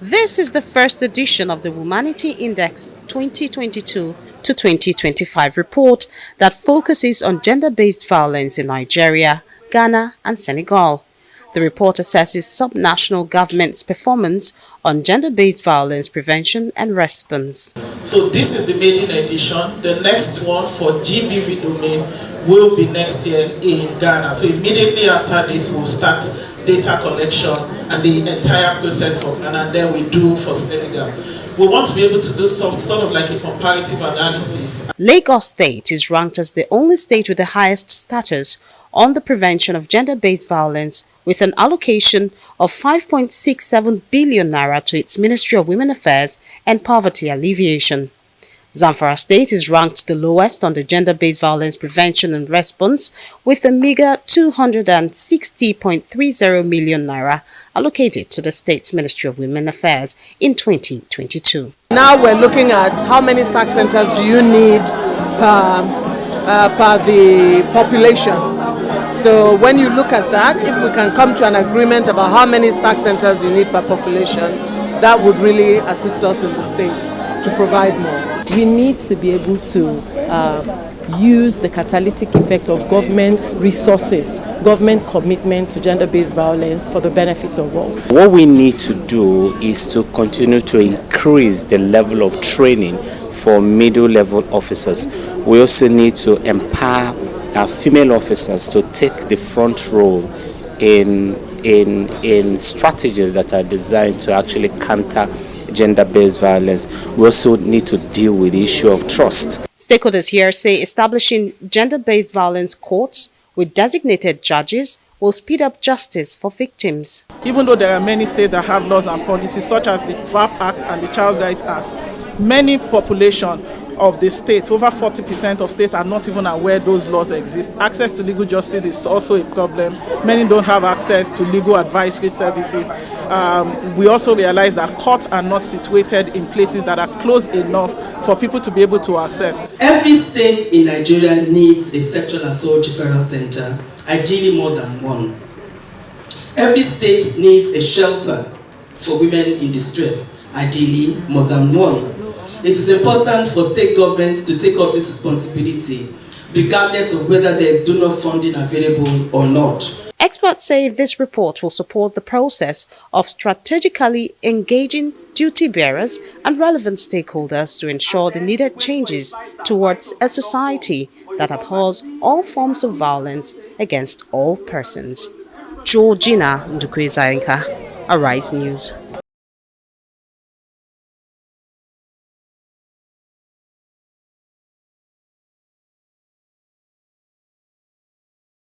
This is the first edition of the Womanity Index 2022 to 2025 report that focuses on gender-based violence in Nigeria, Ghana, and Senegal. The report assesses subnational governments' performance on gender-based violence prevention and response. So this is the maiden edition. The next one for GBV domain will be next year in Ghana. So immediately after this, we'll start data collection and the entire process for Ghana, and then we do for Senegal. We want to be able to do sort of like a comparative analysis. Lagos State is ranked as the only state with the highest status on the prevention of gender-based violence, with an allocation of 5.67 billion naira to its Ministry of Women Affairs and Poverty Alleviation. Zamfara State is ranked the lowest on the gender-based violence prevention and response, with a meager 260.30 million naira allocated to the state's Ministry of Women Affairs in 2022. Now we're looking at how many SAC centers do you need per the population. So when you look at that, if we can come to an agreement about how many SAC centers you need per population, that would really assist us in the states to provide more. We need to be able to use the catalytic effect of government resources, government commitment to gender-based violence for the benefit of all. What we need to do is to continue to increase the level of training for middle-level officers. We also need to empower our female officers to take the front role in strategies that are designed to actually counter gender-based violence. We also need to deal with the issue of trust. Stakeholders here say establishing gender-based violence courts with designated judges will speed up justice for victims. Even though there are many states that have laws and policies such as the VAP Act and the Child Rights Act, many population of the state, over 40% of states, are not even aware those laws exist. Access to legal justice is also a problem. Many don't have access to legal advisory services. We also realize that courts are not situated in places that are close enough for people to be able to access. Every state in Nigeria needs a sexual assault referral center, ideally more than one. Every state needs a shelter for women in distress, ideally more than one. It is important for state governments to take up this responsibility, regardless of whether there is donor funding available or not. Experts say this report will support the process of strategically engaging duty bearers and relevant stakeholders to ensure the needed changes towards a society that abhors all forms of violence against all persons. Georgina Ndukwezainka, Arise News.